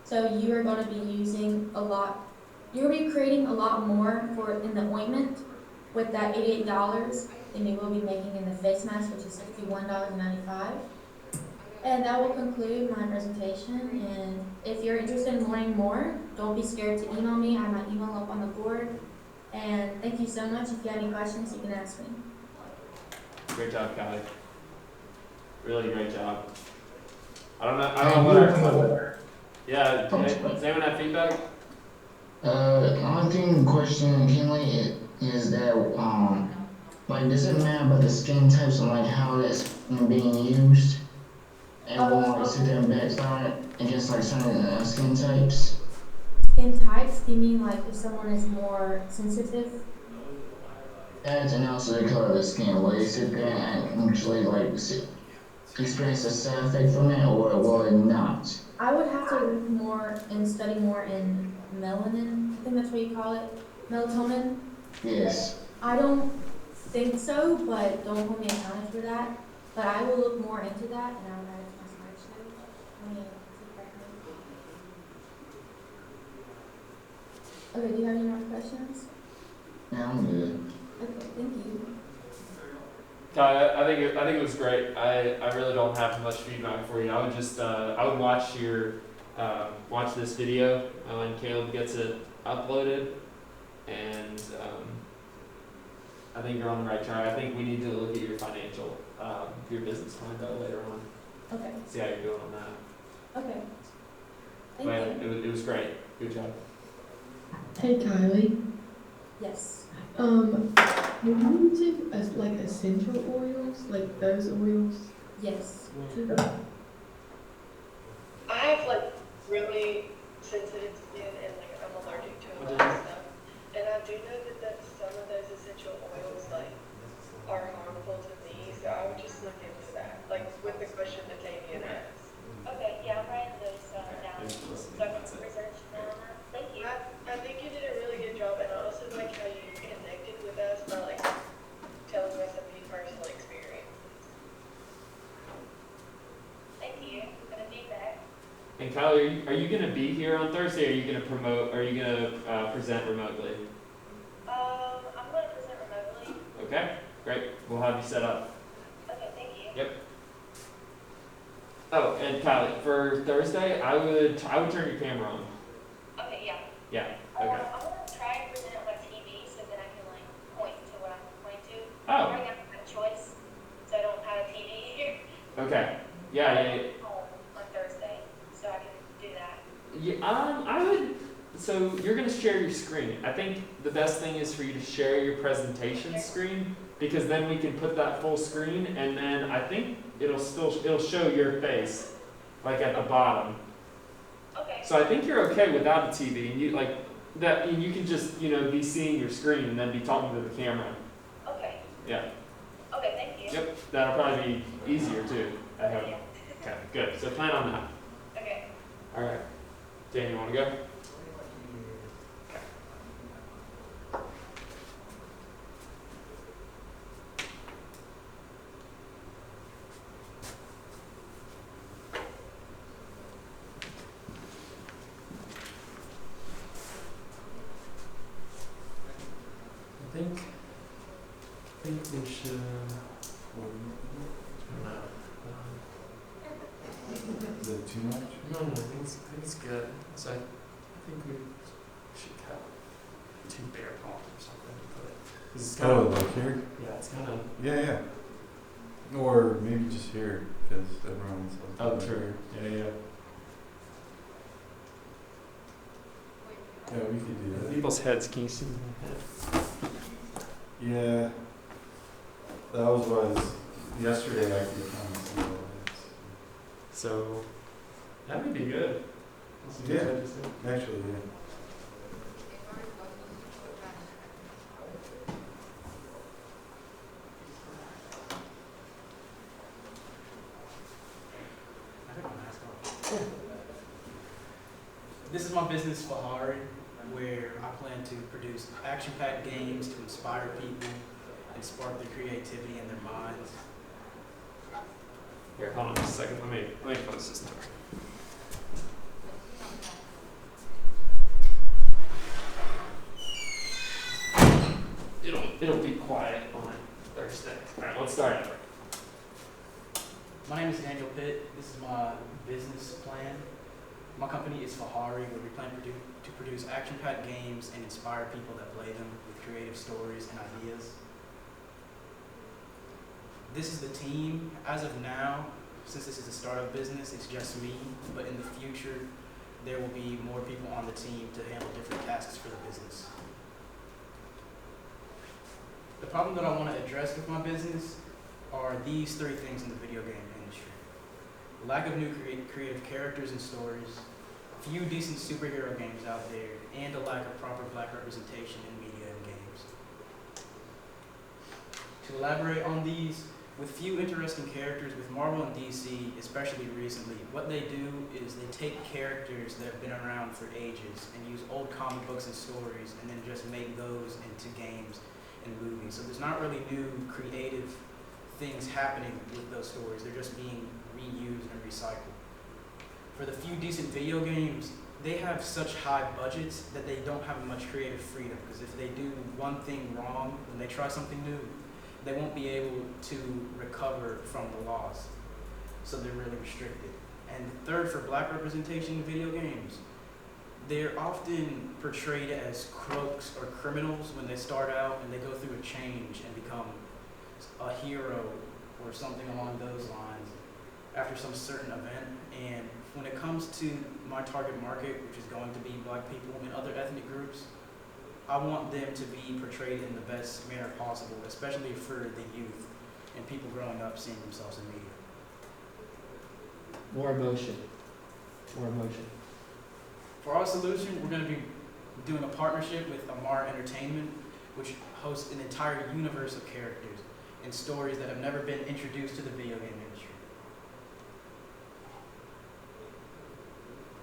So you are going to be using a lot, you'll be creating a lot more in the ointment with that $88 than you will be making in the face mask, which is $61.95. And that will conclude my presentation. And if you're interested in learning more, don't be scared to email me. I have my email up on the board. And thank you so much. If you have any questions, you can ask me. Great job, Callie. Really great job. I don't know what our, yeah, does anyone have feedback? I think the question, Kinley, is that, does it matter about the skin types and, how that's being used? And we'll, sit there and backfire it against, certain skin types? Skin types? Do you mean, if someone is more sensitive? And also the color of the skin. Will they sit there and actually, experience a side effect from it, or will it not? I would have to read more and study more in melanin. I think that's what you call it. Melatonin. Yes. I don't think so, but don't hold me accountable for that. But I will look more into that, and I'll add it to my slideshow. Okay, do you have any more questions? Yeah, I'm good. Okay, thank you. I think it was great. I really don't have much feedback for you. I would just I would watch watch this video when Caleb gets it uploaded, and I think you're on the right track. I think we need to look at your your business plan though later on. Okay. See how you're doing on that. Okay. Thank you. It was great. Good job. Hey Kylie, Yes. Were you using like essential oils, like those oils? Yes. I have like really sensitive skin and like I'm allergic to a lot of stuff. And I do know that some of those essential oils like are harmful to me, so I would just look into that. Like with the question that Tavia asked. Okay, yeah, I'm writing those down, so I can research now. Thank you. I think you did a really good job, and I also like how you connected with us by like telling us some of your personal experience. Thank you for the feedback. And Kyle, are you gonna be here on Thursday? Or are you gonna promote? Are you gonna present remotely? I'm going to present remotely. Okay, great. We'll have you set up. Okay, thank you. Yep. Oh, and Kyle, for Thursday, I would turn your camera on. Okay, yeah. Yeah. I'm Okay. gonna try and present on my TV so that I can like point to what I'm pointing to. Oh. Right now I have a choice, so I don't have a TV here. Okay. Yeah. Home on Thursday, so I can do that. Yeah. I would. So you're gonna share your screen. I think the best thing is for you to share your presentation screen, because then we can put that full screen, and then I think it'll show your face, like at the bottom. Okay. So I think you're okay without a TV, and you like that. You can just be seeing your screen and then be talking to the camera. Okay. Yeah. Okay, thank you. Yep. That'll probably be easier too. I hope. Yeah. Okay. Good. So plan on that. Okay. All right. Dan, you want to go? I think we should. No. Is it too much? No, I think it's good. So I think we should cut 2 bear paws or something to put it. 'Cause it's kind of, like here? yeah, it's kind of. Yeah. Or maybe just here, because everyone's. Oh, true. Yeah. Yeah, we could do that. People's heads, can you see my head? Yeah. That was yesterday I could kind of see all that. So that would be good. Yeah. Actually, yeah. This is my business, YESurry, where I plan to produce action-packed games to inspire people and spark their creativity in their minds. Here, hold on just a second. Let me close this door. It'll be quiet on Thursday. All right, let's start over. My name is Daniel Pitt. This is my business plan. My company is YESurry, where we plan to produce action-packed games and inspire people that play them with creative stories and ideas. This is the team. As of now, since this is a startup business, it's just me, but in the future, there will be more people on the team to handle different tasks for the business. The problem that I want to address with my business are these 3 things in the video game industry. Lack of new creative characters and stories, few decent superhero games out there, and a lack of proper Black representation in media and games. To elaborate on these, with few interesting characters with Marvel and DC, especially recently, what they do is they take characters that have been around for ages and use old comic books and stories and then just make those into games and movies. So there's not really new creative things happening with those stories. They're just being reused and recycled. For the few decent video games, they have such high budgets that they don't have much creative freedom, because if they do one thing wrong when they try something new, they won't be able to recover from the loss. So they're really restricted. And third, for Black representation in video games, they're often portrayed as crooks or criminals when they start out and they go through a change and become a hero or something along those lines after some certain event. And when it comes to my target market, which is going to be Black people and other ethnic groups, I want them to be portrayed in the best manner possible, especially for the youth and people growing up seeing themselves in media. More emotion. More emotion. For our solution, we're going to be doing a partnership with Amara Entertainment, which hosts an entire universe of characters and stories that have never been introduced to the video game industry.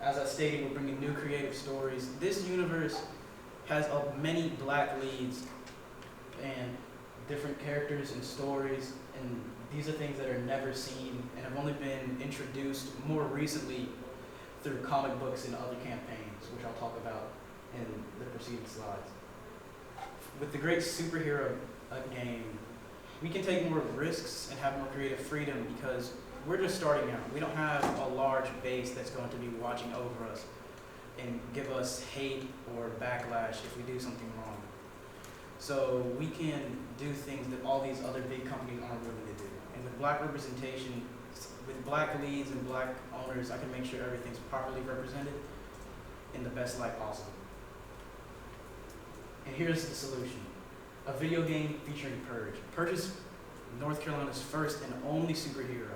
As I stated, we're bringing new creative stories. This universe has many black leads and different characters and stories, and these are things that are never seen and have only been introduced more recently through comic books and other campaigns, which I'll talk about in the preceding slides. With the great superhero game, we can take more risks and have more creative freedom because we're just starting out. We don't have a large base that's going to be watching over us and give us hate or backlash if we do something wrong. So we can do things that all these other big companies aren't willing to do. And with black representation, with black leads and black owners, I can make sure everything's properly represented in the best light possible. And here's the solution. A video game featuring Purge. Purge is North Carolina's first and only superhero.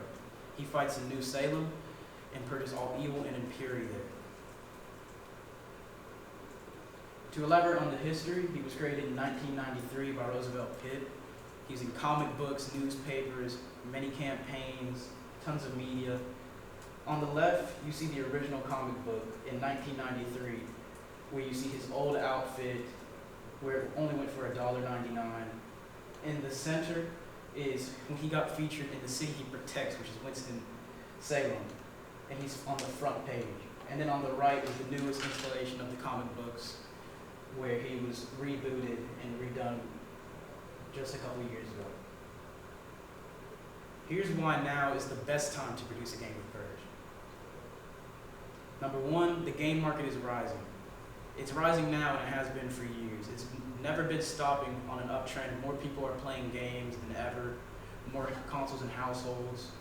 He fights in New Salem and purges all evil and impurity there. To elaborate on the history, he was created in 1993 by Roosevelt Pitt. He's in comic books, newspapers, many campaigns, tons of media. On the left, you see the original comic book in 1993, where you see his old outfit, where it only went for $1.99. In the center is when he got featured in The City He Protects, which is Winston-Salem, and he's on the front page. And then on the right is the newest installation of the comic books, where he was rebooted and redone just a couple years ago. Here's why now is the best time to produce a game with Purge. Number one, the game market is rising. It's rising now and it has been for years. It's never been stopping on an uptrend. More people are playing games than ever, more consoles in households.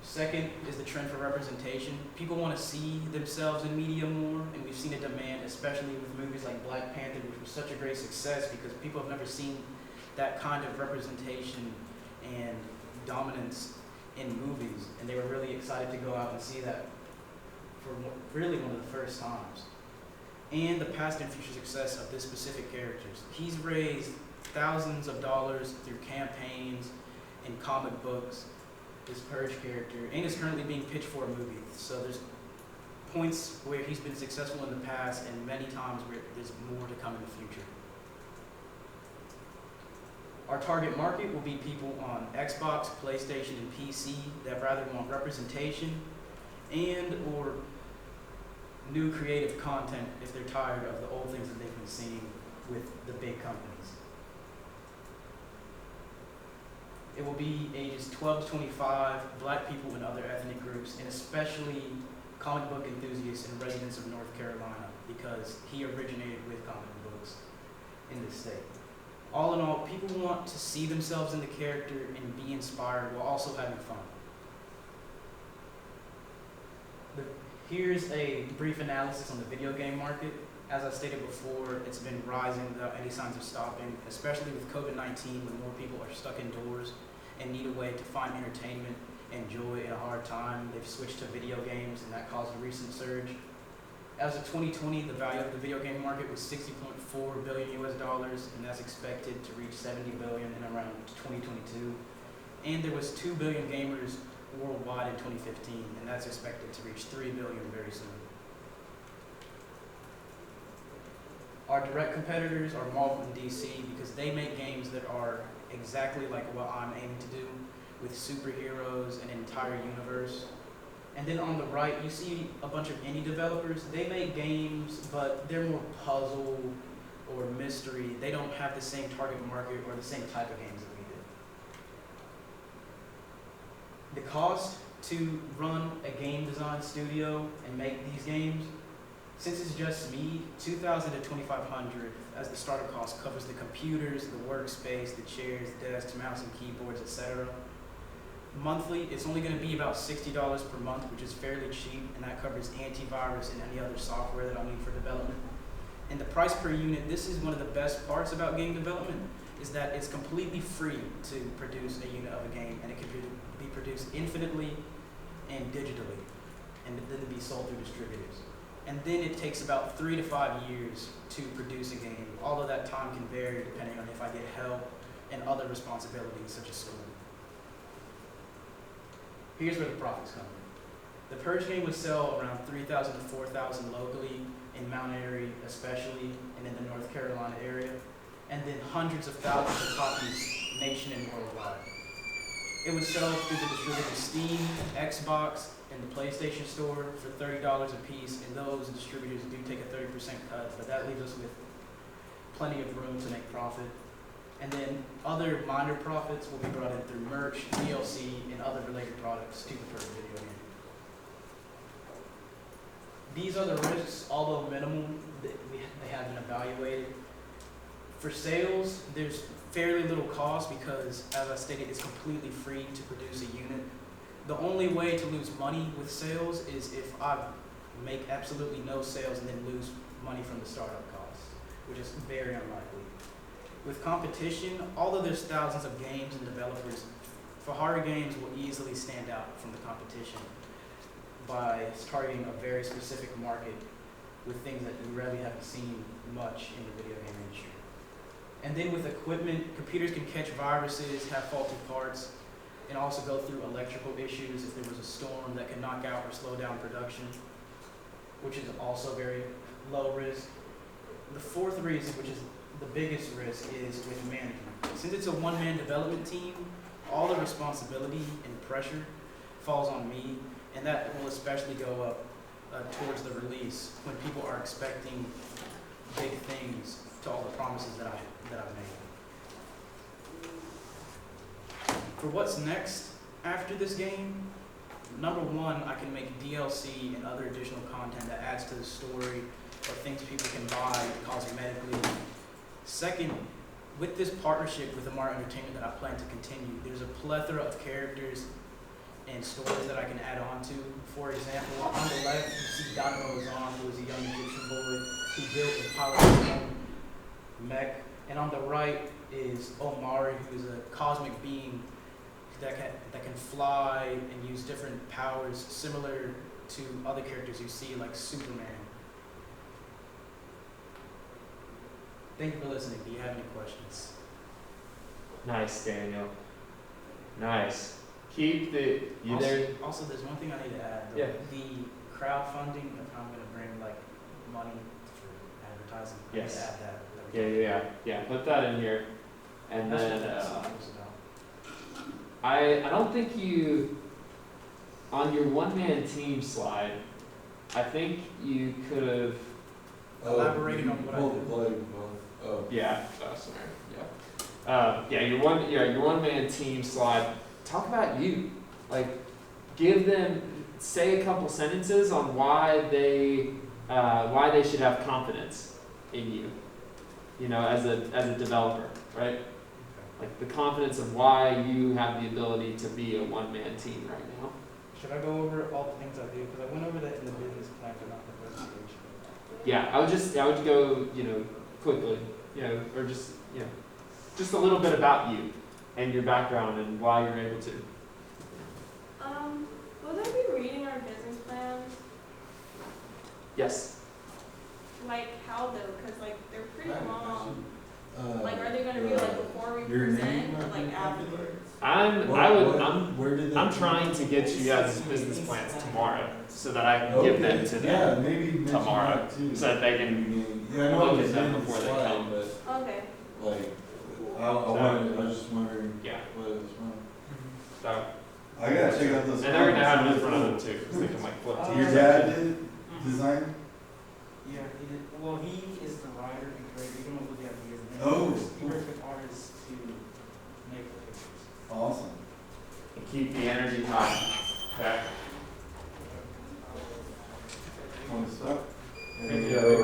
Second is the trend for representation. People want to see themselves in media more, and we've seen a demand, especially with movies like Black Panther, which was such a great success because people have never seen that kind of representation and dominance in movies, and they were really excited to go out and see that for really one of the first times. And the past and future success of this specific characters. He's raised thousands of dollars through campaigns and comic books, this Purge character, and is currently being pitched for a movie. So there's points where he's been successful in the past and many times where there's more to come in the future. Our target market will be people on Xbox, PlayStation, and PC that rather want representation and or new creative content if they're tired of the old things that they've been seeing with the big companies. It will be ages 12 to 25, black people and other ethnic groups, and especially comic book enthusiasts and residents of North Carolina because he originated with comic books in this state. All in all, people want to see themselves in the character and be inspired while also having fun. Here's a brief analysis on the video game market. As I stated before, it's been rising without any signs of stopping, especially with COVID-19 when more people are stuck indoors and need a way to find entertainment and joy in a hard time. They've switched to video games and that caused a recent surge. As of 2020, the value of the video game market was $60.4 billion US, and that's expected to reach $70 billion in around 2022. And there was 2 billion gamers worldwide in 2015, and that's expected to reach 3 billion very soon. Our direct competitors are Marvel and DC because they make games that are exactly like what I'm aiming to do, with superheroes and an entire universe. And then on the right, you see a bunch of indie developers. They make games, but they're more puzzle or mystery. They don't have the same target market or the same type of games that we do. The cost to run a game design studio and make these games, since it's just me, $2,000 to $2,500 as the starter cost covers the computers, the workspace, the chairs, desks, mouse and keyboards, etc. Monthly, it's only going to be about $60 per month, which is fairly cheap, and that covers antivirus and any other software that I'll need for development. And the price per unit, this is one of the best parts about game development, is that it's completely free to produce a unit of a game, and it can be produced infinitely and digitally, and then be sold through distributors. And then it takes about 3 to 5 years to produce a game, although that time can vary depending on if I get help and other responsibilities such as school. Here's where the profits come in. The Purge game would sell around 3,000 to 4,000 locally, in Mount Airy especially, and in the North Carolina area, and then hundreds of thousands of copies nation and worldwide. It would sell through the distributors Steam, Xbox, and the PlayStation Store for $30 a piece, and those distributors do take a 30% cut, but that leaves us with plenty of room to make profit. And then other minor profits will be brought in through merch, DLC, and other related products to the Purge video game. These are the risks, although minimal, that they have been evaluated. For sales, there's fairly little cost because, as I stated, it's completely free to produce a unit. The only way to lose money with sales is if I make absolutely no sales and then lose money from the startup costs, which is very unlikely. With competition, although there's thousands of games and developers, for harder games will easily stand out from the competition by targeting a very specific market with things that you rarely have seen much in the video game industry. And then with equipment, computers can catch viruses, have faulty parts, and also go through electrical issues if there was a storm that can knock out or slow down production, which is also very low risk. The fourth reason, which is the biggest risk, is with management. Since it's a one-man development team, all the responsibility and pressure falls on me, and that will especially go up towards the release when people are expecting big things to all the promises that I've made. For what's next after this game, number one, I can make DLC and other additional content that adds to the story or things people can buy cosmetically. Second, with this partnership with Amar Entertainment that I plan to continue, there's a plethora of characters and stories that I can add on to. For example, on the left, you see Dynamo Ozan, who is a young Egyptian boy who built and piloted his own mech. And on the right is Omari, who is a cosmic being that can fly and use different powers similar to other characters you see, like Superman. Thank you for listening. Do you have any questions? Nice, Daniel. Nice. Keep the Also, there's one thing I need to add. Yeah. The crowdfunding, if I'm going to bring like money for advertising, Yes. I need to add that. Yeah. Put that in here, and That's then what that song was about. I don't think you on your one-man team slide. I think you could have. Elaborated on what I do. Yeah. Sorry. Yeah. Your one-man team slide. Talk about you. Like, give them, say a couple sentences on why they should have confidence in you. You know, as a developer, right? Like the confidence of why you have the ability to be a one-man team right now. Should I go over all the things I do? Because I went over that in the business plan, but not the presentation. Yeah, I would go, quickly, or just a little bit about you and your background and why you're able to. Will they be reading our business plans? Yes. Like how though? Because like they're pretty long. Uh, Like are they gonna be like before we your present name or like afterwards? I'm trying to get you guys' business plans tomorrow so that I can give them to them Yeah, maybe mention tomorrow that too. so that they can Yeah, I know look it's at them in the before they slide, come. but Okay. like, I was just wondering Yeah. what it was from. So, I gotta check out those. and they're gonna have it in comments. front of them too, because they can like flip to Your dad did design? Yeah, he did. Well, he is the writer and creator. Even with the ideas. Oh, He's cool. a perfect artist to make the pictures. Awesome. and keep the energy high. Okay. Want to stop? Thank you.